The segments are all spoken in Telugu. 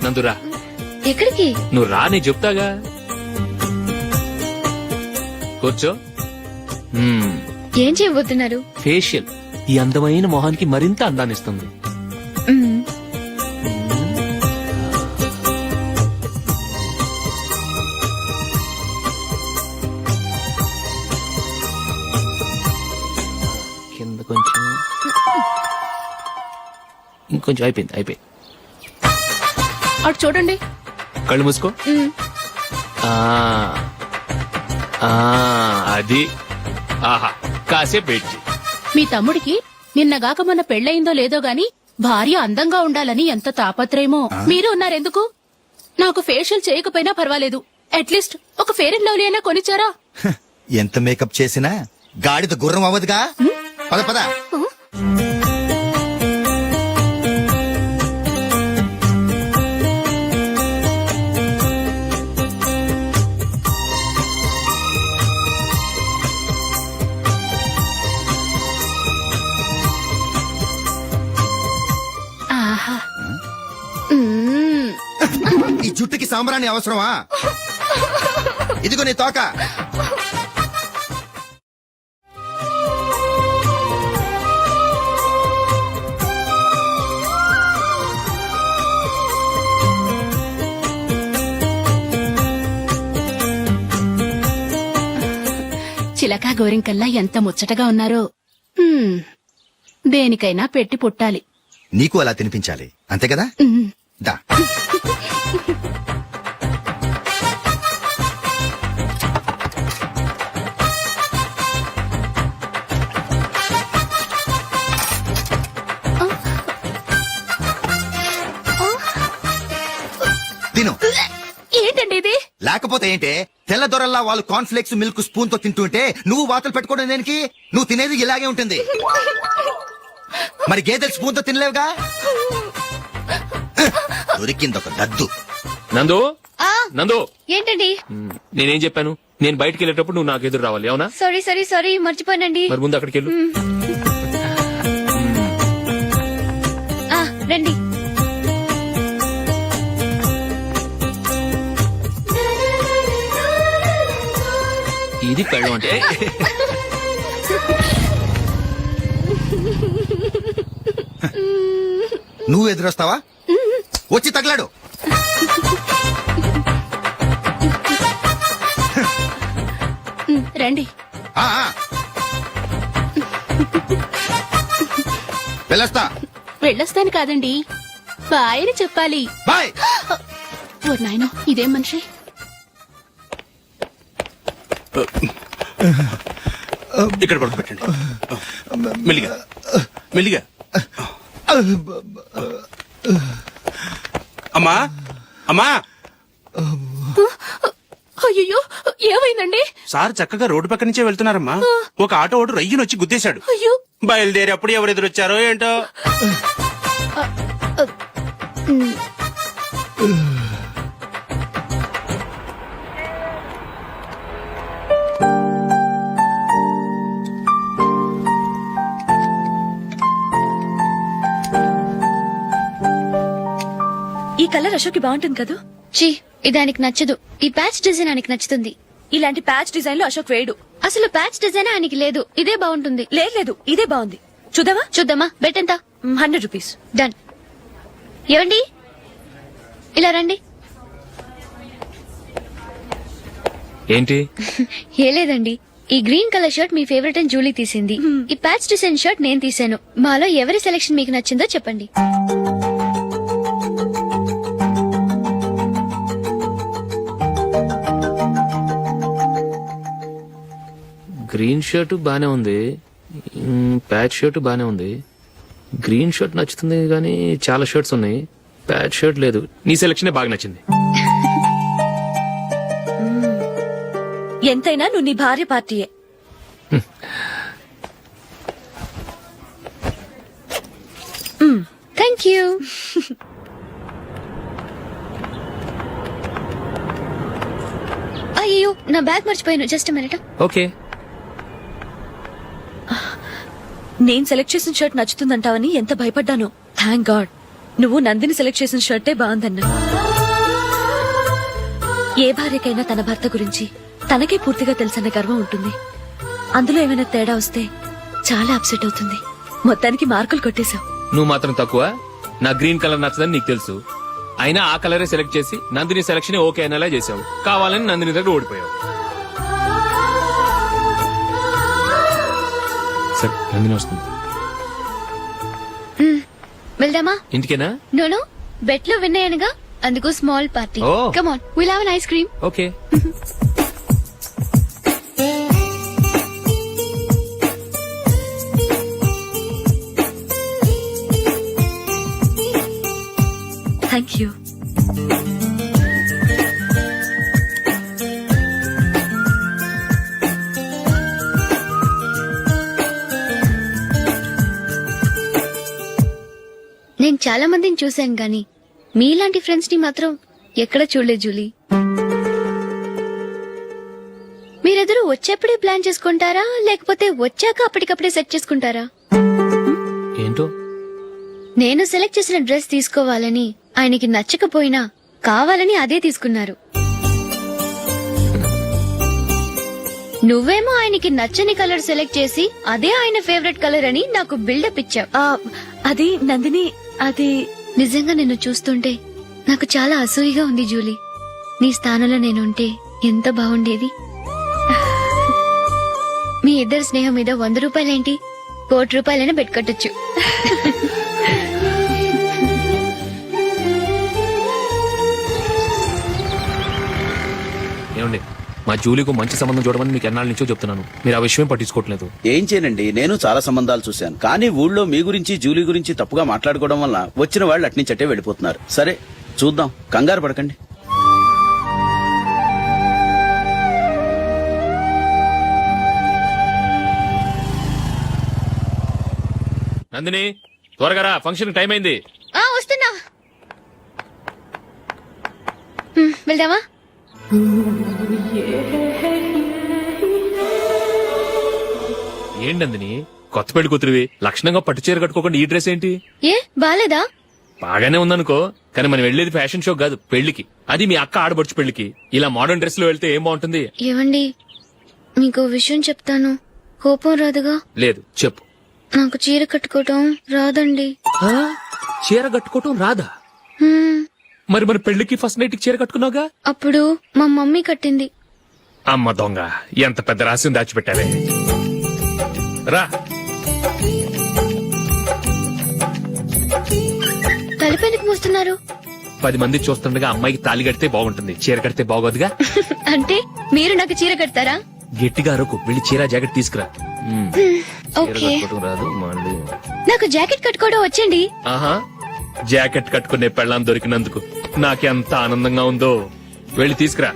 నందురా. ఎక్కడికి? నువ్వు రా, నీ చెప్తాగా. కూర్చో. ఏం చేయబోతున్నారు? ఫేషియల్ ఈ అందమైన మొహానికి మరింత అందాన్నిస్తుంది. మ్మ్. కింద కొంచెం, ఇంకొంచెం. అయిపోయింది. అటు చూడండి. కళ్ళు మూసుకో. మ్మ్. ఆ ఆ, అది. ఆహా, కాసేపు పెట్టి. మీ తమ్ముడికి నిన్నగాక మొన్న పెళ్లయిందో లేదో గాని భార్య అందంగా ఉండాలని ఎంత తాపత్రయమో. మీరు ఉన్నారెందుకు? నాకు ఫేషియల్ చేయకపోయినా పర్వాలేదు, అట్లీస్ట్ ఒక ఫేర్ అండ్ లవ్లీ అయినా కొనిచ్చారా? ఎంత మేకప్ చేసినా గాడిద గుర్రం అవ్వదుగా. పద పద. ఆహా. ఈ జుట్టుకి సాంబ్రాణి అవసరమా? ఇదిగో నీ తోక. చిలకా గోరింకల్లా ఎంత ముచ్చటగా ఉన్నారో. దేనికైనా పెట్టి పుట్టాలి. నీకు అలా తినిపించాలి, అంతే కదా? దా. తిను. ఏంటండి ఇది? లేకపోతే ఏంటే, తెల్ల దొరల్లా వాళ్ళు కార్న్ఫ్లేక్స్ మిల్క్ స్పూన్ తో తింటుంటే నువ్వు వాతలు పెట్టుకోవడం దేనికి? నువ్వు తినేది ఇలాగే ఉంటుంది. మరి గేదెలు స్పూన్ తో తినలేవుగా. దొరికిందొక దద్దు. నందు, ఆ, నందు. ఏంటండి? నేనేం చెప్పాను? నేను బయటికి వెళ్ళేటప్పుడు నువ్వు నాకు ఎదురు రావాలి, అవునా? సారీ మర్చిపోయానండి. మరి ముందు అక్కడికి వెళ్ళు. ఆ, రండి. ఇది పెళ్ళం అంటే. నువ్వు ఎదురొస్తావా? వచ్చి తగలాడు. రండి. ఆ, ఆ. వెళ్ళొస్తా. వెళ్ళొస్తాను కాదండి, బాయ్ అని చెప్పాలి. బాయ్. ఓ నాయనో, ఇదేం మనిషి? ఇక్కడ పడుకోబెట్టండి. మెల్లిగా మెల్లిగా. అమ్మా అమ్మా. అయ్యో, ఏమైందండి? సార్ చక్కగా రోడ్డు పక్క నుంచే వెళ్తున్నారమ్మా. ఒక ఆటో ఓడు రయ్యనొచ్చి గుద్దేశాడు. అయ్యో. బయలుదేరి అప్పుడు ఎవరు ఎదురొచ్చారో ఏంటో. ఈ కలర్ అశోక్ బాగుంటుంది కదా? చీ, ఇది ఆయనకి నచ్చదు. ఈ ప్యాచ్ డిజైన్ ఆయనకి నచ్చుతుంది. ఇలాంటి ప్యాచ్ డిజైన్ లో అశోక్ వేయడు. అసలు ప్యాచ్ డిజైన్ ఆయనకి లేదు. ఇదే బాగుంటుంది. లేదు, ఇదే బాగుంది. చూద్దామా? చూద్దామా? బెట్ ఎంత? 100 రూపీస్. డన్. ఏవండి, ఇలా రండి. ఏంటి? ఏ లేదండి, ఈ గ్రీన్ కలర్ షర్ట్ మీ ఫేవరెట్ అని జూలీ తీసింది. ఈ ప్యాచ్ డిజైన్ షర్ట్ నేను తీసాను. మాలో ఎవరి సెలెక్షన్ మీకు నచ్చిందో చెప్పండి. గ్రీన్ షర్ట్ బానే ఉంది, ప్యాచ్ షర్ట్ బానే ఉంది. గ్రీన్ షర్ట్ నచ్చుతుంది కానీ చాలా షర్ట్స్ ఉన్నాయి, ప్యాచ్ షర్ట్ లేదు. నీ సెలెక్షన్ బాగా నచ్చింది. ఎంతైనా నువ్వు నీ భార్య పార్టీయే. Thank you. అయ్యో, నా బ్యాగ్ మర్చిపోయాను. Just minute. ఓకే. నేను సెలెక్ట్ చేసిన షర్ట్ నచ్చుతుందంటావని ఎంత భయపడ్డాను. Thank God. నువ్వు నందిని సెలెక్ట్ చేసిన షర్టే బాగుందన్నా. ఏ భార్యకైనా తన భర్త గురించి తనకే పూర్తిగా తెలుసన్న గర్వం ఉంటుంది. అందులో ఏమైనా తేడా వస్తే చాలా అప్సెట్ అవుతుంది. మొత్తానికి మార్కులు కొట్టేశావు. నువ్వు మాత్రం తక్కువ. నా గ్రీన్ కలర్ నచ్చదని నీకు తెలుసు. అయినా ఆ కలరే సెలెక్ట్ చేసి నందిని సెలక్షన్ ఓకే అనేలా చేసావు. కావాలని నందిని దగ్గర ఓడిపోయావు. సరే నందిని వస్తుంది. వెళ్దామా? ఇంటికేనా? నోను బెట్ లో విన్నాయనగా, అందుకు small party. Oh. Come on, will have an ice cream. Okay. Thank you. నేను చాలా మందిని చూశాను గాని మీలాంటి ఫ్రెండ్స్ ని మాత్రం ఎక్కడ చూడలేదు జూలీ. మీరెదరూ వచ్చేప్పుడే ప్లాన్ చేసుకుంటారా, లేకపోతే వచ్చాక అప్పటికప్పుడే సెట్ చేసుకుంటారా? ఏంటో నేను సెలెక్ట్ చేసిన డ్రెస్ తీసుకోవాలని ఆయనకి నచ్చకపోయినా కావాలని అదే తీసుకున్నారు. నువ్వేమో ఆయనకి నచ్చని కలర్ సెలెక్ట్ చేసి అదే ఆయన ఫేవరెట్ కలర్ అని నాకు బిల్డప్ ఇచ్చావు. అది నందిని, అది నిజంగా నిన్ను చూస్తుంటే నాకు చాలా అసూయగా ఉంది జూలీ. నీ స్థానంలో నేనుంటే ఎంత బాగుండేది. మీ ఇద్దరు స్నేహం మీద 100 రూపాయలేంటి, 1 కోటి రూపాయలైనా పెట్టుకట్టొచ్చు. ఏమండి, మా జూలీకు మంచి సంబంధం చూడమని మీకు ఎన్నాళ్ళ నుంచో చెప్తున్నాను. మీరు ఆ విషయం పట్టించుకోవట్లేదు. ఏం చేయనండి, నేను చాలా సంబంధాలు చూశాను. కానీ ఊళ్ళో మీ గురించి జూలీ గురించి తప్పుగా మాట్లాడుకోవడం వల్ల వచ్చిన వాళ్ళు అట్నుంచటే వెళ్ళిపోతున్నారు. సరే చూద్దాం, కంగారు పడకండి. నందిని త్వరగా రా, ఫంక్షన్ టైం అయింది. వస్తున్నా. వెళ్దామా? ఏంటి నందిని, కొత్త పెళ్లి కూతురివి లక్షణంగా పట్టు చీర కట్టుకోకుండా ఈ డ్రెస్ ఏంటి? ఏ బాలేదా? బాగానే ఉందనుకో, కానీ మనం వెళ్లేది ఫ్యాషన్ షో కాదు, పెళ్లికి. అది మీ అక్క ఆడబడుచు పెళ్లికి. ఇలా మోడర్న్ డ్రెస్ లో వెళ్తే ఏం బాగుంటుంది? ఏవండి, మీకు విషయం చెప్తాను, కోపం రాదుగా? లేదు, చెప్పు. నాకు చీర కట్టుకోవటం రాదండి. చీర కట్టుకోవటం రాదా? హ్మ్, మరి మన పెళ్లికి ఫస్ట్ నైట్ చీర కట్టుకున్నావుగా? అప్పుడు మా మమ్మీ కట్టింది. అమ్మ దొంగ, ఎంత పెద్ద రహస్యం దాచిపెట్టావే. రా. తలపెందుకు మోస్తున్నారు? 10 మంది చూస్తుండగా అమ్మాయికి తాళి కడితే బాగుంటుంది, చీర కడితే బాగోదుగా. అంటే మీరు నాకు చీర కడతారా? గట్టిగా అరకు, వెళ్ళి చీర జాకెట్ తీసుకురా. చీర ఓకే. కట్టుకోవటం రాదు మళ్ళీ. నాకు జాకెట్ కట్టుకోవడం వచ్చండి. ఆహా, జాకెట్ కట్టుకునే పెళ్ళాం దొరికినందుకు నాకెంత ఆనందంగా ఉందో. వెళ్ళి తీసుకురా.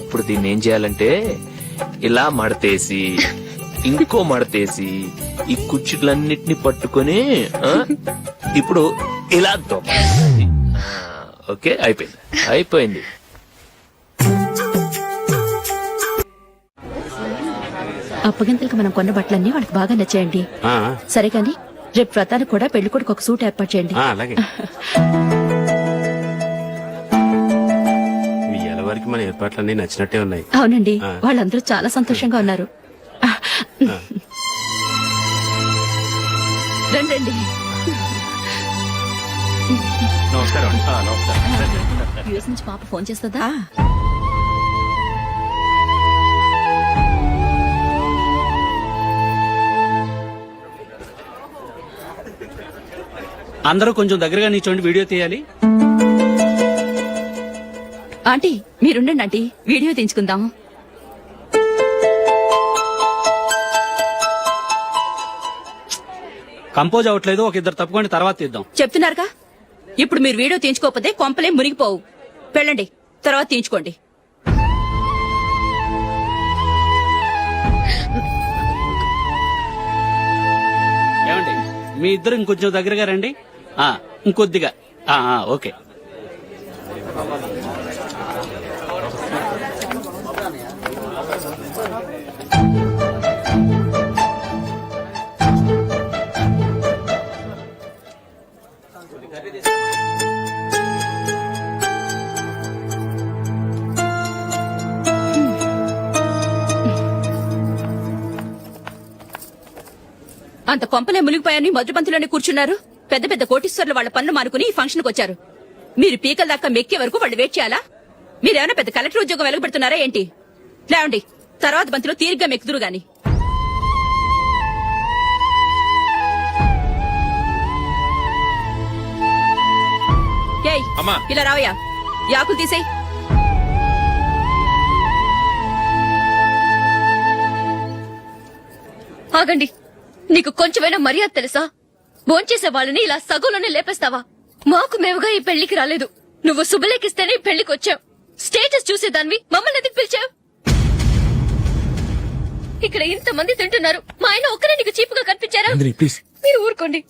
ఇప్పుడు దీన్ని ఏం చేయాలంటే ఇలా మడతేసి ఇంకో మడతేసి ఈ కుర్చీలన్నిటిని పట్టుకొని ఇప్పుడు ఇలా దొక్కాలి. ఓకే, అయిపోయింది అయిపోయింది. అప్పగింతలకు మనం కొన్న బట్టలన్నీ వాళ్ళకి బాగా నచ్చాయండి. సరే కానీ రేపు వ్రతానికి కూడా పెళ్లి కొడుకు ఒక సూట్ ఏర్పాటు చేయండి. అలాగే. మీ ఎలవరికి మన ఏర్పాట్లన్నీ నచ్చినట్టే ఉన్నాయి. అవునండి, వాళ్ళందరూ చాలా సంతోషంగా ఉన్నారు. రండి. నమస్కారం. నమస్కారం. యూఎస్ నుంచి పాప ఫోన్ చేస్తుందా? అందరూ కొంచెం దగ్గరగా నిల్చోండి, వీడియో తీయాలి. ఆంటీ మీరుండండి ఆంటీ, వీడియో తీయించుకుందాం. కంపోజ్ అవ్వట్లేదు, ఒక ఇద్దరు తప్పుకొని తర్వాత తీద్దాం. చెప్తున్నారుగా, ఇప్పుడు మీరు వీడియో తీయించుకోకపోతే కొంపలే మునిగిపోవు. వెళ్ళండి, తర్వాత తీయించుకోండి. ఏమండి, మీ ఇద్దరు ఇంకొంచెం దగ్గరగా రండి. ఇంకొద్దిగా. ఓకే. అంత కొంపలే మునిగిపోయాని మొదటి పంతిలోనే కూర్చున్నారు. పెద్ద పెద్ద కోటీశ్వర్లు వాళ్ళ పనులు మానుకుని ఈ ఫంక్షన్ కు వచ్చారు. మీరు పీకల దాకా మెక్కే వరకు వాళ్ళు వెయిట్ చేయాలా? మీరేమైనా పెద్ద కలెక్టర్ ఉద్యోగం వెలగబెడుతున్నారా ఏంటి? లేవండి, తర్వాత బంతిలో తీరిగ్గా మెక్కుదురు గాని. ఏయ్, అమ్మా. ఇలా రావయ్యా, యాకులు తీసేయ్. ఆగండి, నీకు కొంచెమైనా మర్యాద తెలుసా? భోంచేసే వాళ్ళని ఇలా సగంలోనే లేపేస్తావా? మాకు మేముగా ఈ పెళ్లికి రాలేదు. నువ్వు శుభలేఖిస్తేనే ఈ పెళ్లికి వచ్చావు. స్టేటస్ చూసేదానివి మమ్మల్ని ఎందుకు పిలిచావు? ఇక్కడ ఇంతమంది తింటున్నారు, మా ఆయన ఒక్కరే నీకు చీపుగా కనిపించారా? ప్లీజ్. మీరు ఊరుకోండి.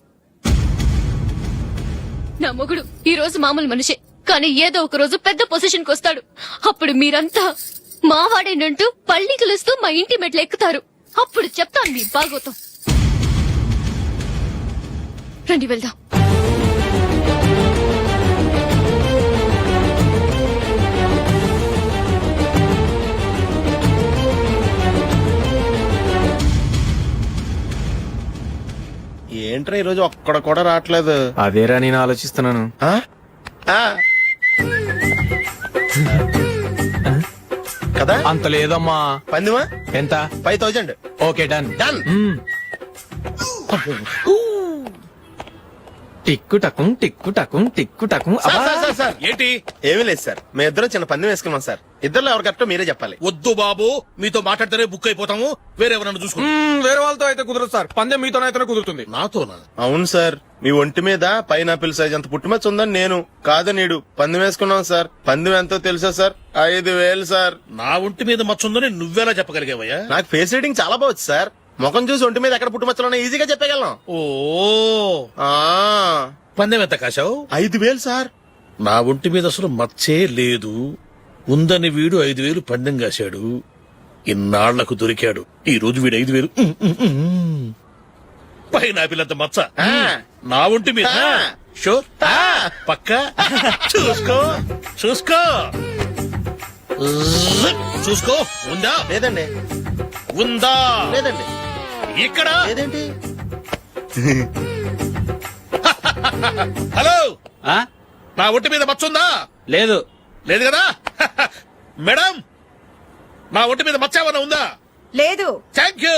నా మొగుడు ఈ రోజు మామూలు మనిషే, కానీ ఏదో ఒక రోజు పెద్ద పొజిషన్ కు వస్తాడు. అప్పుడు మీరంతా మావాడేనంటూ పళ్ళి కలుస్తూ మా ఇంటి మెట్లు ఎక్కుతారు. అప్పుడు చెప్తాను మీ బాగోతం. రండి వెళ్దాం. ఏంట్రా ఈ రోజు ఒక్కడ కూడా రావట్లేదు. అదేరా నేను ఆలోచిస్తున్నాను. ఆ? ఆ. కదా అంత లేదమ్మా. పందిమా ఎంత? 5000. Okay, done. డన్. టిక్కు టకుం టిక్కు టకుం టిక్కు టకుం. Sir, sir, sir, sir. ఏంటి? ఏమీ లేదు సార్, మేము ఇద్దరం చిన్న పందెం వేసుకున్నాం సార్. ఇద్దరు ఎవరు కరెక్టో మీరే చెప్పాలి. వద్దు బాబు, మీతో మాట్లాడితేనే బుక్ అయిపోతాము. వేరే ఎవరన్నా చూసుకో. వేరే వాళ్ళతో అయితే కుదరదు సార్, పందెం మీతోనైతేనే కుదురుతుంది. నాతోనా? అవును సార్, మీ ఒంటి మీద పైనాపిల్ సైజ్ అంత పుట్టుమచ్చ ఉందని నేను కాదు నీడు పందెం వేసుకున్నాం సార్. పందెం ఎంతో తెలుసా సార్? 5000 సార్. నా ఒంటి మీద మచ్చుందని నువ్వెలా చెప్పగలిగావయ్యా? నాకు ఫేస్ రీడింగ్ చాలా బాగుంది సార్. ముఖం చూసి ఒంటి మీద ఎక్కడ పుట్టుమచ్చలో ఈజీగా చెప్పగలను. ఓ, ఆ, పందెం ఎంత కాశావు? 5000 సార్. నా ఒంటి మీద అసలు మచ్చే లేదు. ఉందని వీడు 5000 పందెం కాశాడు. ఇన్నాళ్లకు దొరికాడు. ఈ రోజు వీడు 5000 పైన పిల్లంత మచ్చ నా ఒంటి మీద. ఆ. షూర్, పక్క చూసుకో చూసుకో చూసుకో. ఉందా? లేదండి. ఉందా? లేదండి. ఇక్కడ లేదేంటి? హలో, ఆ? నా ఒంటి మీద మచ్చ ఉందా? లేదు. లేదు కదా? మేడం, నా ఒంటి మీద మచ్చ ఏమైనా ఉందా? లేదు. Thank you.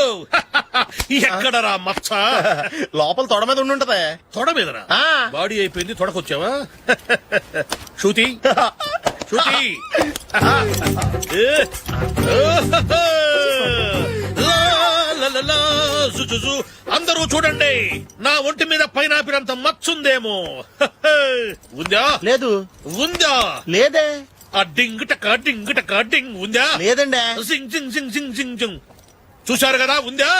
ఎక్కడరా మచ్చ? లోపల తొడ మీద ఉండుంటదే. తొడ మీదరా? ఆ. బాడీ అయిపోయింది, తొడకొచ్చావా? శృతి, శృతి. ఏ. లా, లా, లా, లా, జు, జు, జు. అందరూ చూడండి, నా ఒంటి మీద పైనాపిల్ అంత మచ్చుందేమో. ఉందా? లేదు. ఉందా? లేదే. ఆ డింగ్ టక డింగ్ టక డింగ్ ఉందా? లేదండి. సింగ్ సింగ్ సింగ్ సింగ్ సింగ్ సింగ్. చూశారు కదా? ఉందా?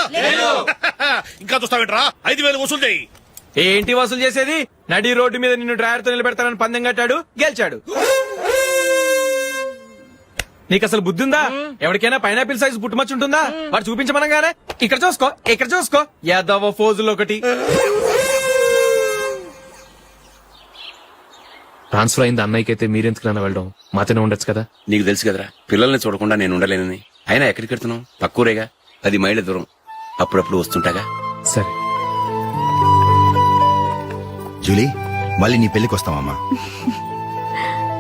ఇంకా చూస్తావేంట్రా? 5000 వసూలు చేయి. ఏంటి వసూలు చేసేది? నడి రోడ్డు మీద నిన్ను డ్రైవర్ తో నిలబెడతానని పందెం కట్టాడు, గెలిచాడు. నీకు అసలు బుద్ధి ఉందా? ఎవరికైనా పైనాపిల్ సైజ్ పుట్టుమచ్చు ఉంటుందా? వాడు చూపించమనగానే ఇక్కడ చూసుకో, ఇక్కడ చూసుకో, యాదవ ఫోజులు ఒకటి. ట్రాన్స్ఫర్ అయింది అన్నయ్యకి అయితే మీరెందుకు నాన్న వెళ్ళడం? మాతోనే ఉండొచ్చు కదా. నీకు తెలుసు కదరా, పిల్లల్ని చూడకుండా నేను ఉండలేనని. అయినా ఎక్కడికి వెళ్తున్నావు? పక్కూరేగా, 10 మైళ్ళ దూరం. అప్పుడప్పుడు వస్తుంటాగా. సరే. జూలీ, మళ్ళీ నీ పెళ్లికి వస్తామమ్మా.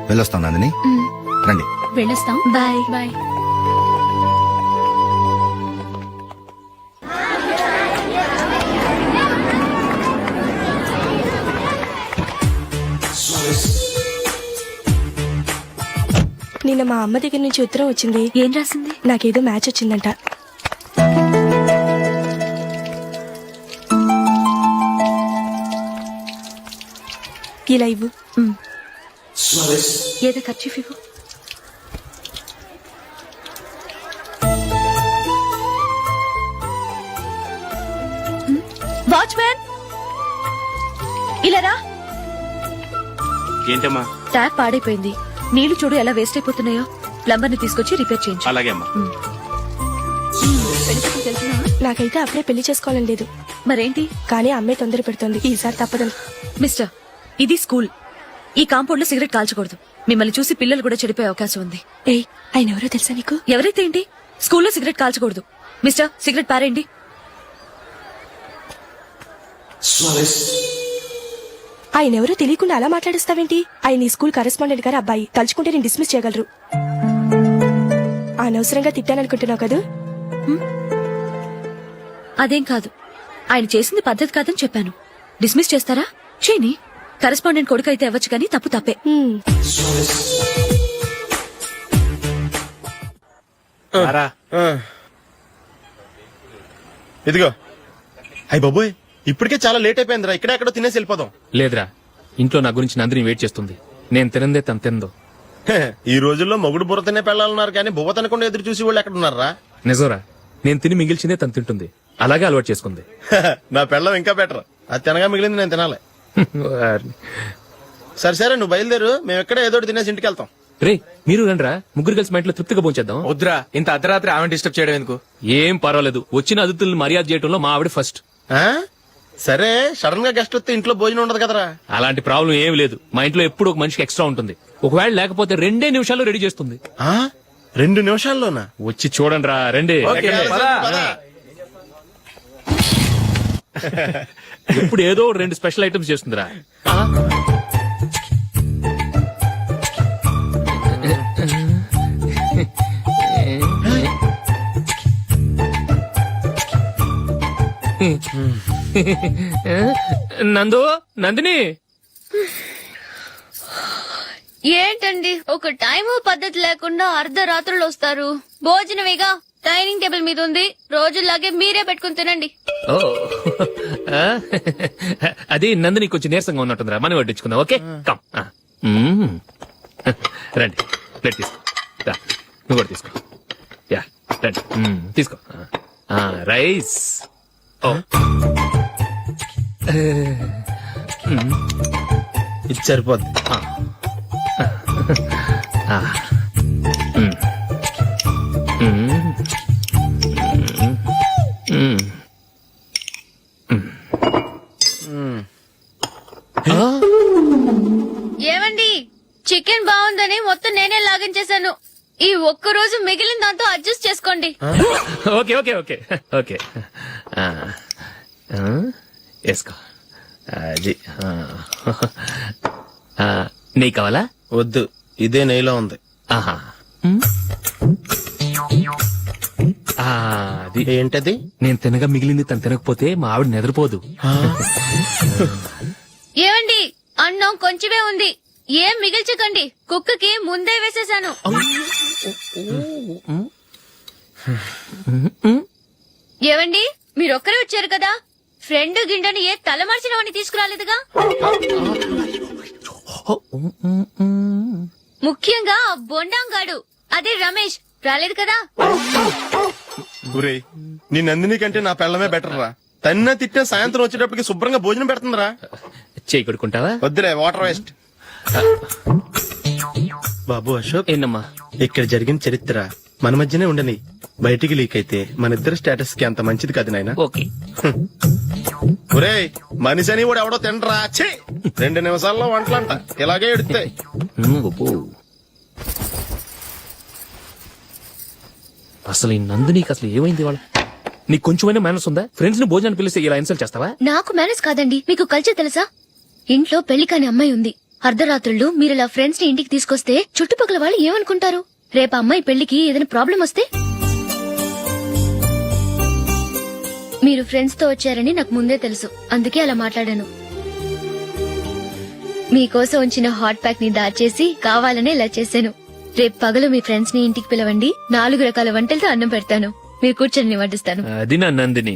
వెళ్ళొస్తాం నందిని. రండి. వెళ్ళొస్తాం. బాయ్. బాయ్. నిన్న మా అమ్మ దగ్గర నుంచి ఉత్తరం వచ్చింది. ఏం రాసింది? నాకేదో మ్యాచ్ వచ్చిందంట. ఇలా ఇవ్వు. ఏదో ఖర్చు ఇవ్వు. వాచ్మ్యాన్, ఇలా రా. ఏంటమ్మా? ట్యాప్ పాడైపోయింది. నీళ్లు చూడు ఎలా వేస్ట్ అయిపోతున్నాయో. ప్లంబర్ ని తీసుకొచ్చి రిపేర్ చేయించు. అలాగే అమ్మా. నాకైతే అప్పుడే పెళ్లి చేసుకోవాలని లేదు. మరేంటి? కానీ అమ్మే తొందర పెడుతోంది. ఈసారి తప్పదని. మిస్టర్, ఇది స్కూల్. ఈ కాంపౌండ్ లో సిగరెట్ కాల్చకూడదు. మిమ్మల్ని చూసి పిల్లలు కూడా చెడిపోయే అవకాశం ఉంది. ఏయ్, ఆయన ఎవరో తెలుసా నీకు? ఎవరైతే ఏంటి? స్కూల్లో సిగరెట్ కాల్చకూడదు. మిస్టర్, సిగరెట్ పారేయండి. ఆయన ఎవరో తెలియకుండా అలా మాట్లాడిస్తావేంటి? ఆయన ఈ స్కూల్ కరెస్పాండెంట్ గారు అబ్బాయి. తలుచుకుంటే నేను డిస్మిస్ చేయగలరు. అనవసరంగా తిట్టాననుకుంటున్నావు కదా? అదేం కాదు, ఆయన చేసింది పద్ధతి కాదని చెప్పాను. డిస్మిస్ చేస్తారా? చేయని. కరెస్పాండెంట్ కొడుకు అయితే అవ్వచ్చు కానీ తప్పు తప్పే. ఇదిగో అయ్యి బాబోయ్, ఇప్పటికే చాలా లేట్ అయిపోయిందిరా. ఇక్కడెక్కడో తినేసి వెళ్ళిపోదాం. లేదురా, ఇంట్లో నా గురించి నందిని వెయిట్ చేస్తుంది. నేను తినందే తను తిందో. హే, ఈ రోజుల్లో మొగుడు బుర్ర తినే పెళ్ళాలన్నారు కానీ బువ్వ తినకుండా ఎదురు చూసి వాళ్ళు ఎక్కడ ఉన్నారా? నిజంరా, నేను తిని మిగిల్చిందే తను తింటుంది. అలాగే అలవాటు చేసుకుంది. నా పెళ్ళం ఇంకా బెటర్. అది తినగా మిగిలింది నేను తినాలి. సరే సరే, నువ్వు బయలుదేరు. మేము ఎక్కడ ఏదో ఒకటి తినేసి ఇంటికి వెళ్తాం. రే, మీరు రండిరా, ముగ్గురు కలిసి మా ఇంట్లో తృప్తిగా పోంచేద్దాం. వద్దురా, ఇంత అర్ధరాత్రి ఆమె డిస్టర్బ్ చేయడం ఎందుకు? ఏం పర్వాలేదు, వచ్చిన అతిథులను మర్యాద చేయడంలో మా ఆవిడ ఫస్ట్. ఆ? సరే, సడన్ గా గెస్ట్ వస్తే ఇంట్లో భోజనం ఉండదు కదరా. అలాంటి ప్రాబ్లం ఏం లేదు. మా ఇంట్లో ఎప్పుడు ఒక మనిషికి ఎక్స్ట్రా ఉంటుంది. ఒకవేళ లేకపోతే 2 నిమిషాల్లో రెడీ చేస్తుంది. ఆ? 2 నిమిషాల్లోనా? వచ్చి చూడండి రా, రండి. ఓకే, పద. ఇప్పుడు ఏదో 2 స్పెషల్ ఐటమ్స్ చేస్తుందిరా. నందు, నందిని, ఏంటండి ఒక టైము పద్ధతి లేకుండా అర్ధరాత్రులు వస్తారు? భోజనమేగా డైనింగ్ టేబుల్ మీద ఉంది. రోజుల్లాగే మీరే పెట్టుకుని తినండి. ఓ, అది నందిని కొంచెం నీరసంగా ఉన్నట్టుందిరా, మనం వడ్డించుకుందాం. Okay, come. రండి, ప్లేట్ తీసుకో. రా, నువ్వు కూడా తీసుకో. యా, రండి, తీసుకో. రైస్. ఓ, ఇది సరిపోద్ది. ఏమండి, చికెన్ బాగుందని మొత్తం నేనే లాగించేశాను. ఈ ఒక్క రోజు మిగిలిన దాంతో అడ్జస్ట్ చేసుకోండి. Okay okay okay okay. వేసుకో. అది నెయ్యి కావాలా? వద్దు, ఇదే నెయ్యిలో ఉంది. ఆహా. అది ఏంటది? నేను తినగా మిగిలింది తను తినకపోతే మా ఆవిడ నిద్రపోదు. ఏమండి, అన్నం కొంచెమే ఉంది, ఏం మిగిల్చకండి. కుక్కకి ముందే వేసేశాను. ఏవండి, మీరొక్కరే వచ్చారు కదా, ఫ్రెండ్ గిండెని ఏ తలమర్చిన వాడిని తీసుకురాలేదుగా? ముఖ్యంగా ఆ బొండాంగాడు, అదే రమేష్, రాలేదు కదా? ఒరేయ్, నీ నందిని కంటే నా పెళ్ళమే బెటర్ రా. తన్న తిట్టే సాయంత్రం వచ్చేటప్పటికి శుభ్రంగా భోజనం పెడుతుందిరా. చేయి కొడుకుంటావా? వద్దులే, వాటర్ వేస్ట్. బాబు అశోక్, ఏంటమ్మా? ఇక్కడ జరిగిన చరిత్ర మన మధ్యనే ఉండని. బయటికి లీక్ అయితే మన ఇద్దరు స్టేటస్ కి అంత మంచిది కాదు నాయన. ఓకే. ఒరేయ్, మనిషి అని కూడా ఎవడో తినరా. 2 నిమిషాల్లో వంటలంట ఇలాగే ఎడుతాయి. అసలు ఈ నందినికి అసలు ఏమైంది? వాళ్ళ నీకు కొంచెమైనా మేనస్ ఉందా? ఫ్రెండ్స్ ని భోజనాన్ని పిలిస్తే ఇలా ఇన్సల్ట్ చేస్తావా? నాకు మేనేజ్ కాదండి, మీకు కల్చర్ తెలుసా? ఇంట్లో పెళ్లి కాని అమ్మాయి ఉంది. అర్ధరాత్రుళ్ళు మీరిలా ఫ్రెండ్స్ ని ఇంటికి తీసుకొస్తే చుట్టుపక్కల వాళ్ళు ఏమనుకుంటారు? రేపు అమ్మాయి పెళ్లికి ఏదైనా ప్రాబ్లం వస్తే? మీరు ఫ్రెండ్స్ తో వచ్చారని నాకు ముందే తెలుసు, అందుకే అలా మాట్లాడాను. మీకోసం ఉంచిన హాట్ ప్యాక్ ని దాచేసి కావాలనే ఇలా చేశాను. రేపు పగలు మీ ఫ్రెండ్స్ ని ఇంటికి పిలవండి, 4 రకాల వంటలతో అన్నం పెడతాను. మీరు కూర్చొని వడ్డిస్తాను. అది నా నందిని.